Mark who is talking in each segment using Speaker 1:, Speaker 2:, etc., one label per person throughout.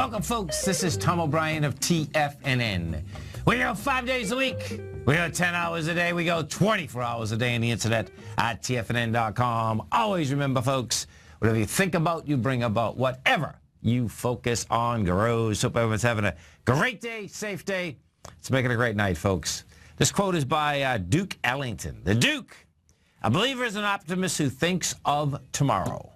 Speaker 1: Welcome, folks. This is Tom O'Brien of TFNN. We go 5 days a week. We go 10 hours a day. We go 24 hours a day on the internet at TFNN.com. Always remember, folks, whatever you think about, you bring about. Whatever you focus on grows. Hope everyone's having a great day, safe day. Let's make it a great night, folks. This quote is by Duke Ellington. The Duke, a believer is an optimist who thinks of tomorrow.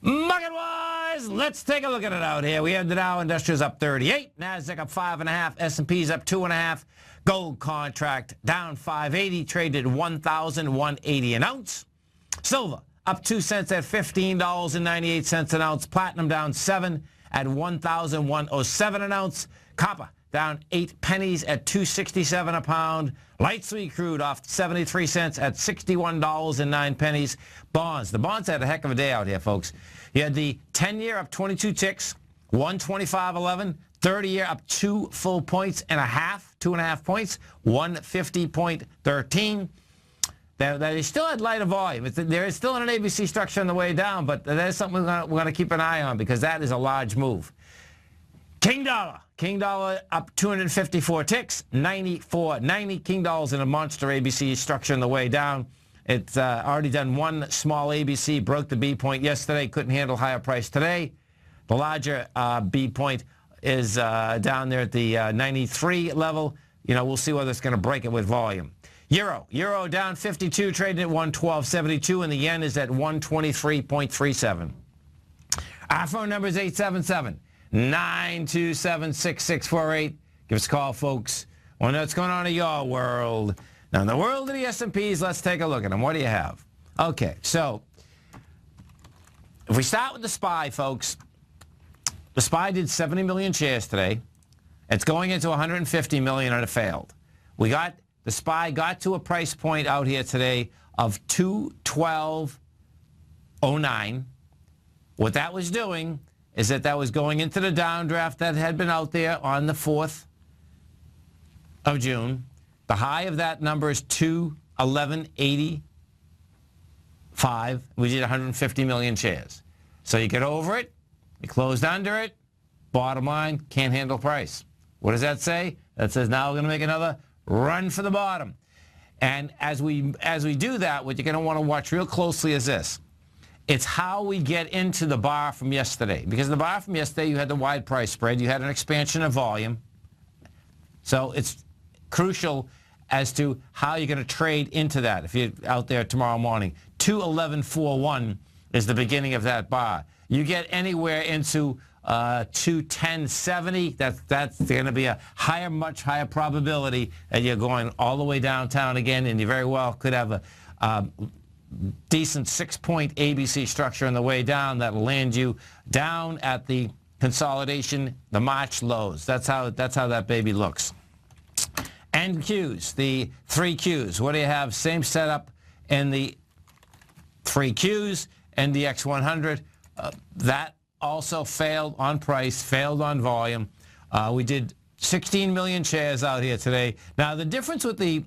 Speaker 1: Market-wise, let's take a look at it out here. We have the Dow Industrials up 38, NASDAQ up 5.5, S&P's up 2.5, gold contract down 580, traded 1,180 an ounce. Silver up 2 cents at $15.98 an ounce. Platinum down 7 at 1,107 an ounce. Copper down 8 pennies at $2.67 a pound. Light sweet crude off 73 cents at $61.09. Bonds. The bonds had a heck of a day out here, folks. You had the 10-year up 22 ticks, 125.11. 30-year up 2 full points and a half, 2.5 points, 150.13. They still had lighter volume. There is still an ABC structure on the way down, but that is something we're going to keep an eye on because that is a large move. King dollar. King dollar up 254 ticks, 94.90. King dollar's in a monster ABC structure on the way down. It's already done one small ABC, broke the B point yesterday, couldn't handle higher price today. The larger B point is down there at the 93 level. You know, we'll see whether it's going to break it with volume. Euro down 52, trading at 112.72, and the yen is at 123.37. Our phone number is 877-927-6648. Give us a call, folks. Want to know what's going on in your world. Now, in the world of the S&Ps, let's take a look at them. What do you have? Okay, so if we start with the SPY, folks, the SPY did 70 million shares today. It's going into 150 million and it failed. The SPY got to a price point out here today of 212.09. What that was doing is that was going into the downdraft that had been out there on the 4th of June. The high of that number is 211.85. We did 150 million shares. So you get over it, you closed under it, bottom line, can't handle price. What does that say? That says now we're going to make another run for the bottom. And as we do that, what you're going to want to watch real closely is this. It's how we get into the bar from yesterday. Because the bar from yesterday, you had the wide price spread. You had an expansion of volume. So it's crucial as to how you're going to trade into that if you're out there tomorrow morning. 211.41 is the beginning of that bar. You get anywhere into 210.70, that's going to be a much higher probability that you're going all the way downtown again, and you very well could have a decent 6-point ABC structure on the way down that'll land you down at the consolidation, the March lows. That's how that baby looks. And Qs, the 3 Qs. What do you have? Same setup in the 3 Qs, NDX 100. That also failed on price, failed on volume. We did 16 million shares out here today. Now, the difference with the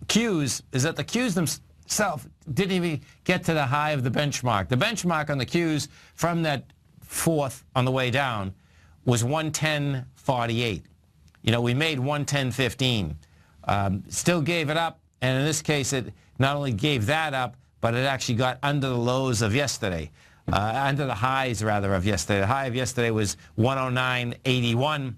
Speaker 1: Qs is that the Qs themselves didn't even get to the high of the benchmark. The benchmark on the Qs from that 4th on the way down was 110.48. You know, we made 110.15. Still gave it up, and in this case, it not only gave that up, but it actually got under the lows of yesterday. Under the highs, rather, of yesterday. The high of yesterday was 109.81.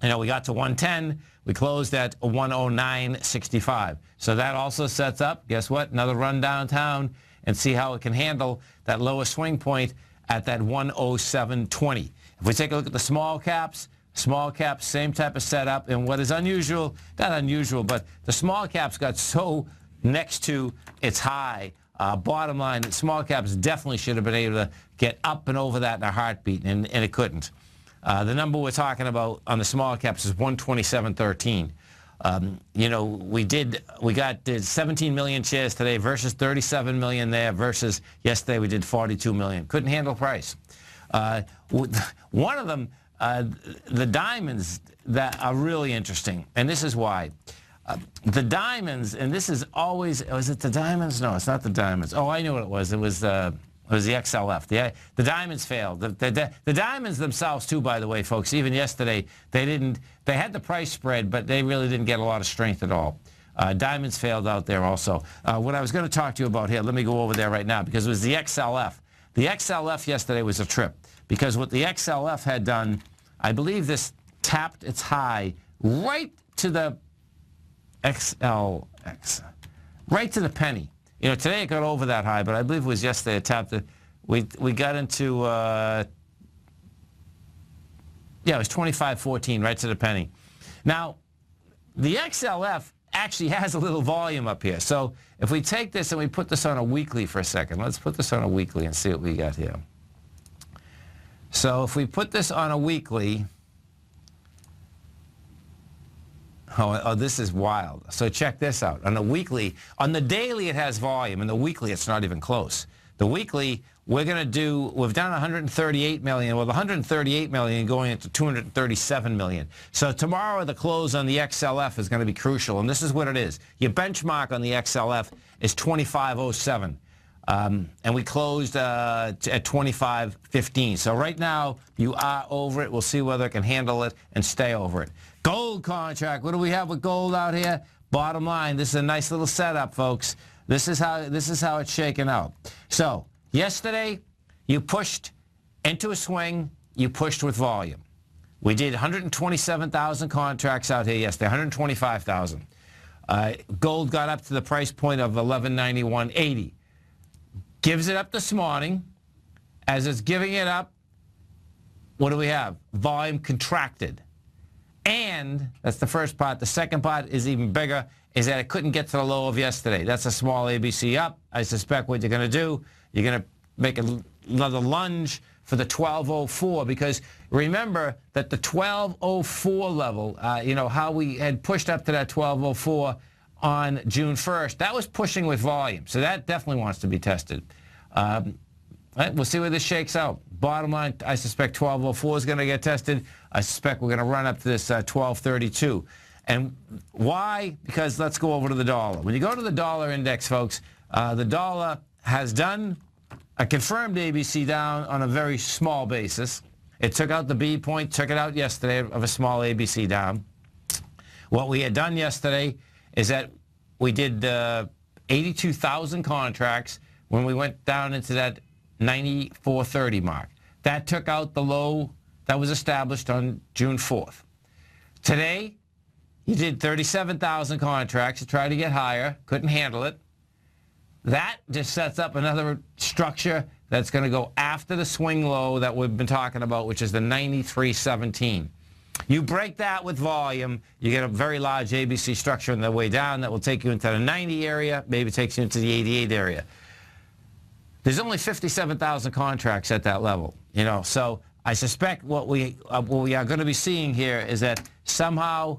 Speaker 1: You know, we got to 110. We closed at 109.65. So that also sets up, guess what, another run downtown and see how it can handle that lower swing point at that 107.20. If we take a look at the small caps, same type of setup. And what is unusual, not unusual, but the small caps got so next to its high. Bottom line, the small caps definitely should have been able to get up and over that in a heartbeat, and it couldn't. The number we're talking about on the small caps is 127.13. You know, we did 17 million shares today versus 37 million there versus yesterday we did 42 million. Couldn't handle price. One of them, the diamonds that are really interesting, and this is why. The diamonds, and this is always, was it the diamonds? No, it's not the diamonds. Oh, I knew what it was. It was It was the XLF. The diamonds failed. The diamonds themselves, too, by the way, folks, even yesterday, they had the price spread, but they really didn't get a lot of strength at all. Diamonds failed out there also. What I was going to talk to you about here, let me go over there right now, because it was the XLF. The XLF yesterday was a trip, because what the XLF had done, I believe this tapped its high right to the XLX, right to the penny. You know, today it got over that high, but I believe it was yesterday it tapped it. We got into, yeah, it was 25.14, right to the penny. Now, the XLF actually has a little volume up here. So if we take this and we put this on a weekly for a second, let's put this on a weekly and see what we got here. So if we put this on a weekly, oh, this is wild. So check this out. On the weekly, on the daily it has volume, and the weekly it's not even close. The weekly, we've done 138 million, with 138 million going into 237 million. So tomorrow the close on the XLF is going to be crucial, and this is what it is. Your benchmark on the XLF is 25.07. And we closed at 25.15. So right now, you are over it. We'll see whether it can handle it and stay over it. Gold contract. What do we have with gold out here? Bottom line, this is a nice little setup, folks. This is how it's shaken out. So yesterday, you pushed into a swing. You pushed with volume. We did 127,000 contracts out here yesterday, 125,000. Gold got up to the price point of 1191.80. Gives it up this morning. As it's giving it up, what do we have? Volume contracted. And that's the first part. The second part is even bigger, is that it couldn't get to the low of yesterday. That's a small ABC up. I suspect what you're going to do, you're going to make another lunge for the 1204, because remember that the 1204 level, you know, how we had pushed up to that 1204 on June 1st, that was pushing with volume. So that definitely wants to be tested. We'll see where this shakes out. Bottom line, I suspect 1204 is going to get tested. I suspect we're going to run up to this 1232. And why? Because let's go over to the dollar. When you go to the dollar index, folks, the dollar has done a confirmed ABC down on a very small basis. It took out the B point, took it out yesterday of a small ABC down. What we had done yesterday is that we did 82,000 contracts when we went down into that 94.30 mark. That took out the low that was established on June 4th. Today, you did 37,000 contracts to try to get higher, couldn't handle it. That just sets up another structure that's going to go after the swing low that we've been talking about, which is the 93.17. You break that with volume, you get a very large ABC structure on the way down that will take you into the 90 area, maybe takes you into the 88 area. There's only 57,000 contracts at that level, you know. So I suspect what we are going to be seeing here is that somehow,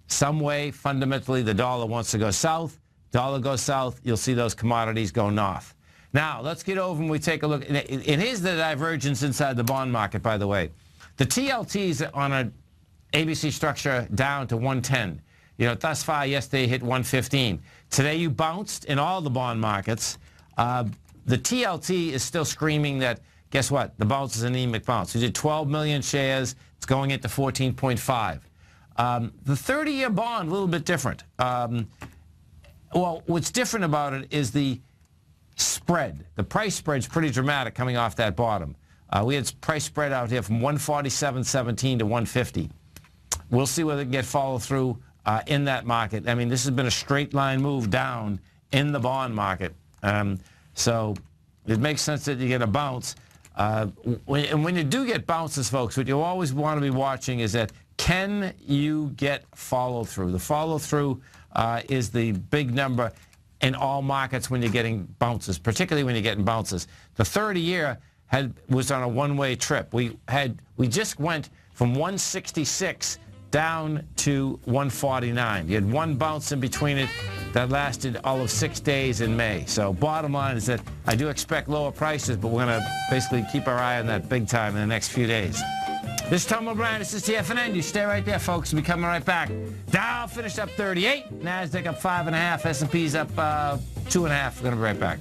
Speaker 1: some way, fundamentally, the dollar wants to go south. Dollar goes south, you'll see those commodities go north. Now, let's get over and we take a look. And here's the divergence inside the bond market, by the way. The TLT's on an ABC structure down to 110. You know, thus far, yesterday hit 115. Today, you bounced in all the bond markets. The TLT is still screaming that, guess what? The bounce is an anemic bounce. We did 12 million shares. It's going into 14.5. The 30-year bond, a little bit different. Well, what's different about it is the spread. The price spread's pretty dramatic coming off that bottom. We had price spread out here from 147.17 to 150. We'll see whether it can get follow through in that market. I mean, this has been a straight line move down in the bond market. So it makes sense that you get a bounce. When you do get bounces, folks, what you always want to be watching is that, can you get follow through? The follow through is the big number in all markets when you're getting bounces, particularly when you're getting bounces. The 30-year was on a one-way trip. We just went from 166 down to 149. You had one bounce in between it that lasted all of 6 days in May. So bottom line is that I do expect lower prices, but we're going to basically keep our eye on that big time in the next few days. This is Tom O'Brien. This is TFNN. You stay right there, folks. We'll be coming right back. Dow finished up 38. NASDAQ up 5.5. S&P's up 2.5. We're going to be right back.